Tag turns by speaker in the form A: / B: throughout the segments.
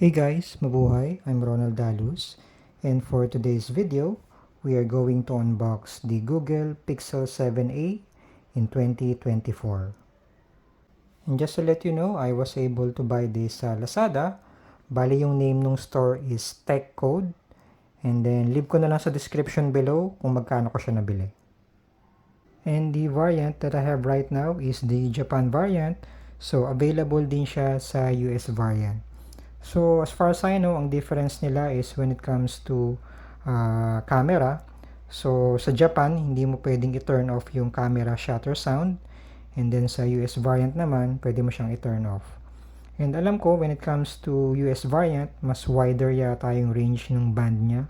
A: Hey guys, mabuhay! I'm Ronald Dalus, and for today's video, we are going to unbox the Google Pixel 7a in 2024. And just to let you know, I was able to buy this sa Lazada. Bali yung name ng store is TechCode, and then leave ko na lang sa description below kung magkano ko siya nabili. And the variant that I have right now is the Japan variant, so available din siya sa US variant. So, as far as I know, ang difference nila is when it comes to camera. So, sa Japan, hindi mo pwedeng i-turn off yung camera shutter sound. And then sa US variant naman, pwede mo siyang i-turn off. And alam ko, when it comes to US variant, mas wider yata yung range ng band niya.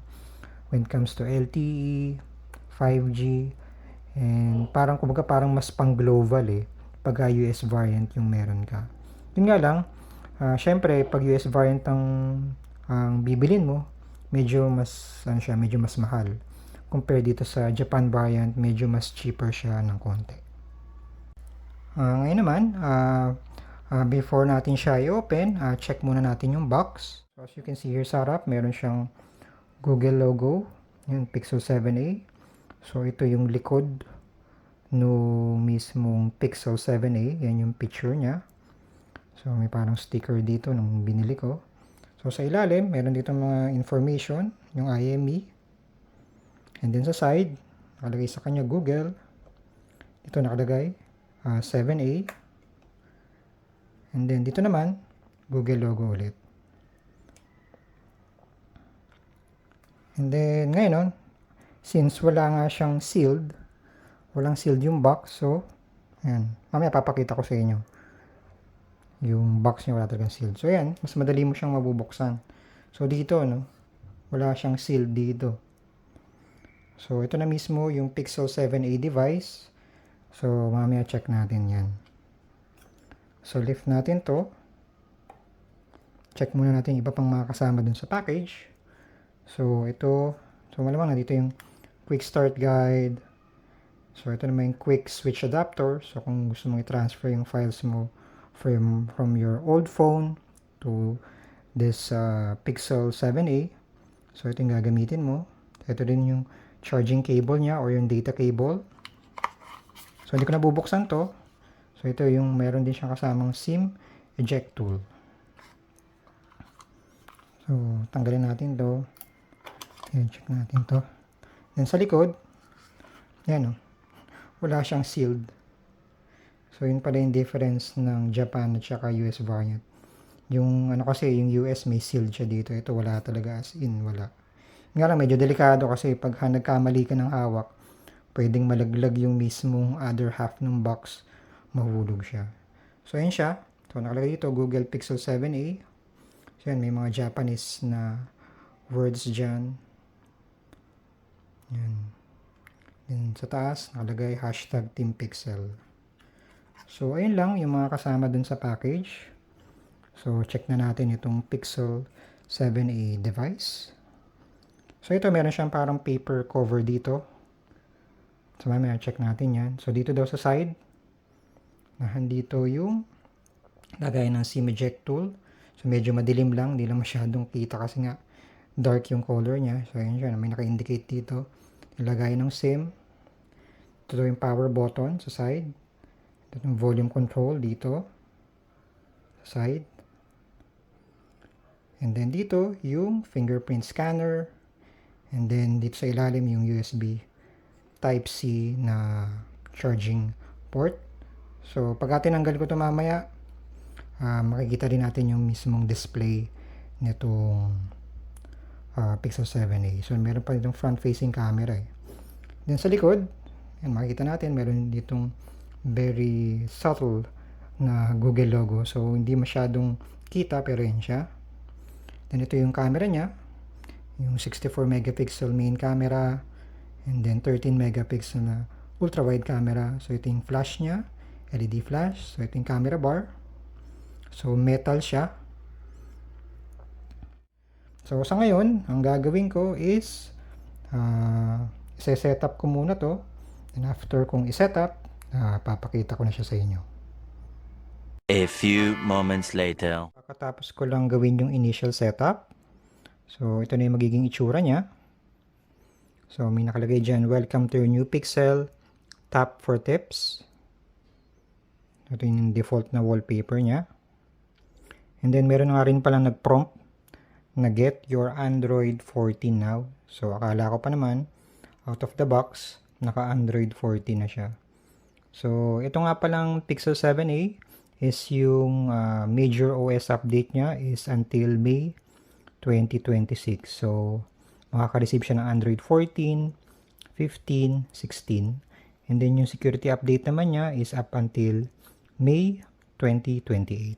A: When it comes to LTE, 5G, and parang kumbaga parang mas pang global pag US variant yung meron ka. Yun nga lang, syempre, pag US variant ang bibilin mo, medyo mas, medyo mas mahal. Compare dito sa Japan variant, medyo mas cheaper siya ng konti. Ngayon naman, before natin siya i-open, check muna natin yung box. So, as you can see here sa harap, meron siyang Google logo, yung Pixel 7a. So, ito yung likod no mismong Pixel 7a. Yan yung picture niya. So, may parang sticker dito nung binili ko. So, sa ilalim, meron dito mga information, yung IME. And then sa side, nakalagay sa kanya Google. Dito nakalagay 7A. And then dito naman, Google logo ulit. And then ngayon, since wala nga siyang sealed, walang sealed yung box, so, ayan, mamaya papakita ko sa inyo. Yung box niya wala talagang sealed. So, ayan, mas madali mo siyang mabubuksan. So, dito, wala siyang sealed dito. So, ito na mismo yung Pixel 7a device. So, mamaya check natin yan. So, lift natin to. Check muna natin iba pang mga kasama dun sa package. So, ito, so malamang nandito yung quick start guide. So, ito naman yung quick switch adapter. So, kung gusto mong i-transfer yung files mo from your old phone to this Pixel 7a. So, ito yung gagamitin mo. Ito din yung charging cable niya or yung data cable. So, hindi ko nabubuksan to. So, ito yung meron din siyang kasamang SIM eject tool. So, tanggalin natin to. Ayan, check natin to. Then, sa likod, yan wala siyang sealed. So, yun pala yung difference ng Japan at saka US variant. Yung kasi, yung US may sealed siya dito. Ito wala talaga, as in wala. Nga lang, medyo delikado kasi pag nagkamali ka ng hawak, pwedeng malaglag yung mismong other half ng box, mahulog siya. So, yun siya. So, nakalagay dito, Google Pixel 7a. So, yan, may mga Japanese na words dyan. Yan. Then, sa taas, nakalagay hashtag Team Pixel. So, ayun lang yung mga kasama dun sa package. So, check na natin itong Pixel 7a device. So, ito meron siyang parang paper cover dito. So, mamaya check natin yan. So, dito daw sa side, nahandito yung lagay ng SIM eject tool. So, medyo madilim lang. Hindi lang masyadong kita kasi nga dark yung color niya. So, ayun siya. May naka-indicate dito. Ilagay ng SIM. Ito yung power button sa side. Ito yung volume control dito. Sa side. And then dito, yung fingerprint scanner. And then dito sa ilalim, yung USB Type-C na charging port. So, pagka tinanggal ko ito mamaya, makikita rin natin yung mismong display nitong Pixel 7a. So, meron pa ditong front-facing camera Then sa likod, yan, makikita natin, meron ditong very subtle na Google logo. So, hindi masyadong kita, pero yan siya. Then, ito yung camera niya. Yung 64 megapixel main camera. And then, 13 megapixel na ultra-wide camera. So, ito yung flash niya. LED flash. So, ito yung camera bar. So, metal siya. So, sa ngayon, ang gagawin ko is i-set up ko muna to. And after kong i-set up, papakita ko na siya sa inyo.
B: A few moments later.
A: Pagkatapos ko lang gawin yung initial setup. So, ito na yung magiging itsura niya. So, may nakalagay dyan, welcome to your new Pixel. Tap for tips. Ito yung default na wallpaper niya. And then, meron nga rin palang nag-prompt na get your Android 14 now. So, akala ko pa naman, out of the box, naka-Android 14 na siya. So, ito nga palang Pixel 7a is yung major OS update niya is until May 2026. So, makaka-receive siya ng Android 14, 15, 16. And then yung security update naman niya is up until May 2028.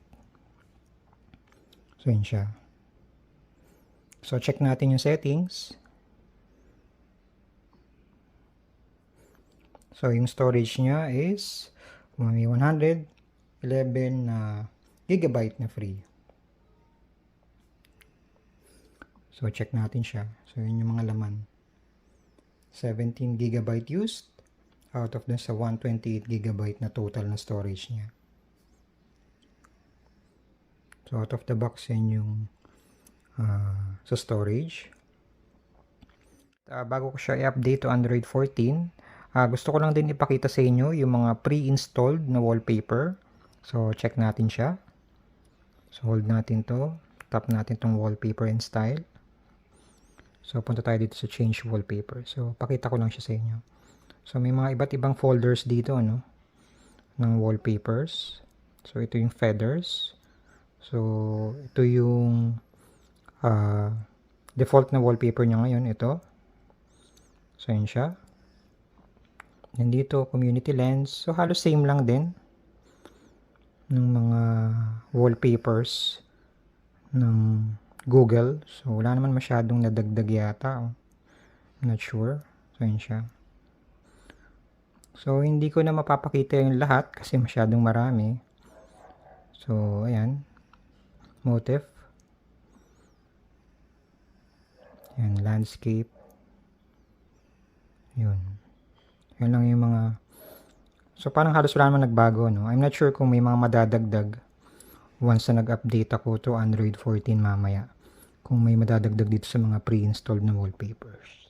A: So, yun siya. So, check natin yung settings. So, yung storage niya is may 111 gigabyte na free. So, check natin siya. So, yun yung mga laman. 17 gigabyte used out of dun sa 128 gigabyte na total na storage niya. So, out of the box yan yung sa storage. Bago ko siya i-update to Android 14, gusto ko lang din ipakita sa inyo yung mga pre-installed na wallpaper. So, check natin siya. So, hold natin to. Tap natin tong wallpaper and style. So, punta tayo dito sa change wallpaper. So, pakita ko lang siya sa inyo. So, may mga iba't ibang folders dito, ano, ng wallpapers. So, ito yung feathers. So, ito yung default na wallpaper niya ngayon. Ito. So, yun siya. Nandito, community lens. So, halos same lang din ng mga wallpapers ng Google. So, wala naman masyadong nadagdag yata. I'm not sure. So, yun siya. So, hindi ko na mapapakita yung lahat kasi masyadong marami. So, ayan. Motif. Ayan, landscape. Yun. Yun lang yung mga... So, parang halos wala naman nagbago, no? I'm not sure kung may mga madadagdag once na nag-update ako to Android 14 mamaya. Kung may madadagdag dito sa mga pre-installed na wallpapers.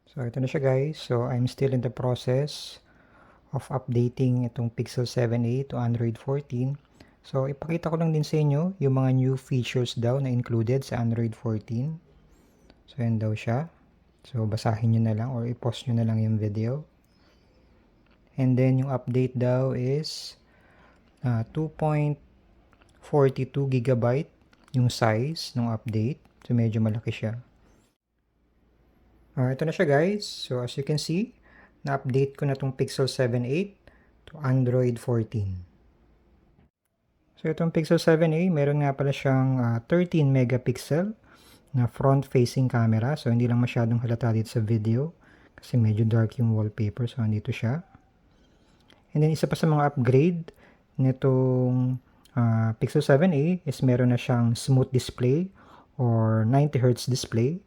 A: So, ito na siya guys. So, I'm still in the process of updating itong Pixel 7a to Android 14. So, ipakita ko lang din sa inyo yung mga new features daw na included sa Android 14. So, yan daw siya. So, basahin nyo na lang or i-pause nyo na lang yung video. And then, yung update daw is 2.42 gigabyte yung size ng update. So, medyo malaki siya. Ito na siya guys. So, as you can see, na-update ko na itong Pixel 7a to Android 14. So, itong Pixel 7a, meron nga pala siyang 13 megapixel na front-facing camera. So, hindi lang masyadong halata dito sa video kasi medyo dark yung wallpaper. So, andito siya. And then, isa pa sa mga upgrade nitong Pixel 7a is meron na siyang smooth display or 90Hz display.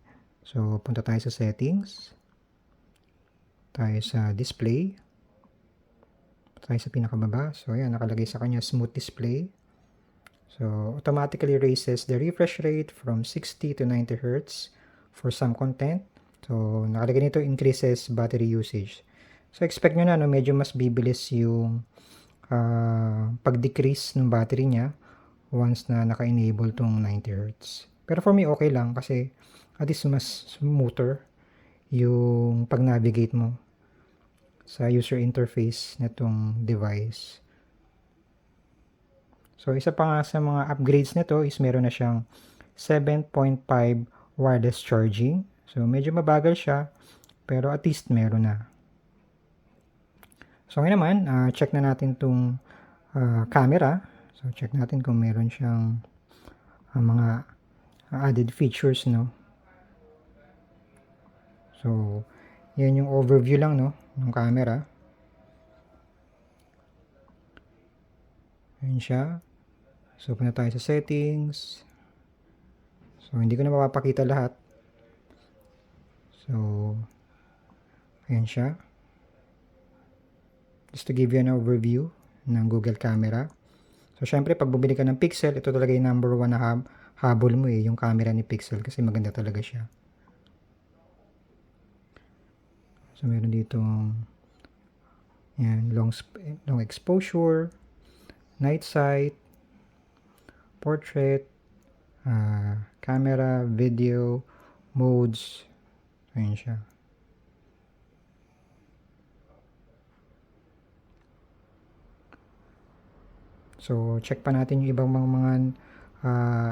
A: So, punta tayo sa settings. Tayo sa display. Tayo sa pinakababa. So, ayan, nakalagay sa kanya smooth display. So, automatically raises the refresh rate from 60 to 90 Hz for some content. So, nakalagay nito increases battery usage. So, expect nyo na, no, medyo mas bibilis yung pag-decrease ng battery niya once na naka-enable tong 90 Hz. Pero for me, okay lang kasi at least mas smoother yung pag-navigate mo sa user interface nitong device. So, isa pa nga sa mga upgrades nito is meron na siyang 7.5 wireless charging. So, medyo mabagal siya, pero at least meron na. So, ngayon naman, check na natin itong camera. So, check natin kung meron siyang mga added features, no? So, yan yung overview lang, no, ng camera. Ayan siya. So, punta tayo sa settings. So, hindi ko na mapapakita lahat. So, ayan siya. Just to give you an overview ng Google Camera. So, So, syempre, pag bumili ka ng Pixel, ito talaga yung number 1 na habol mo yung camera ni Pixel kasi maganda talaga siya. So, meron dito yan, long exposure, night sight, portrait, camera, video, modes. Ayan siya. So, check pa natin yung ibang mga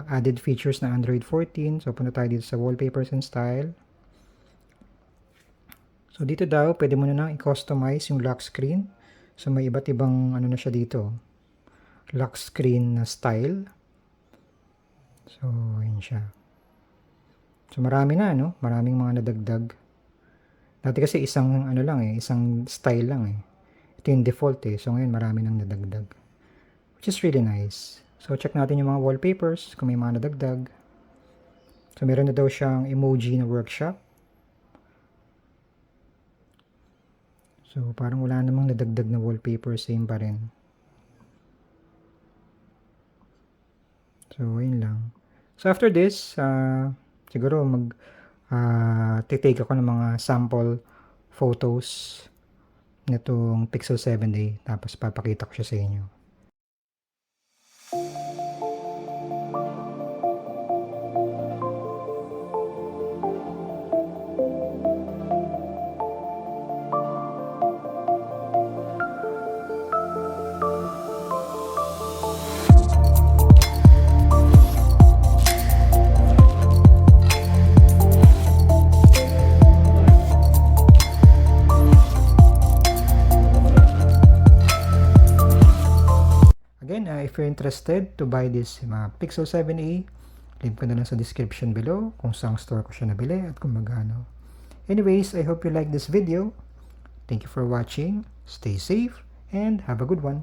A: added features na Android 14. So, punta tayo dito sa wallpapers and style. So, dito daw, pwede mo na lang i-customize yung lock screen. So, may iba't ibang ano na siya dito. Lock screen na style. So, yun siya. So, marami na, no? Maraming mga nadagdag. Dati kasi isang ano lang isang style lang Ito yung default So, ngayon marami nang nadagdag. Which is really nice. So, check natin yung mga wallpapers kung may mga nadagdag. So, meron na daw siyang emoji na workshop. So, parang wala namang nadagdag na wallpaper, same pa rin. So, yun lang. So, after this, siguro take ako ng mga sample photos nitong Pixel 7a. Tapos, papakita ko siya sa inyo. Again, if you're interested to buy this Pixel 7a, link ko na lang sa description below kung saan store ko siya nabili at kung magkano. Anyways, I hope you like this video. Thank you for watching. Stay safe and have a good one.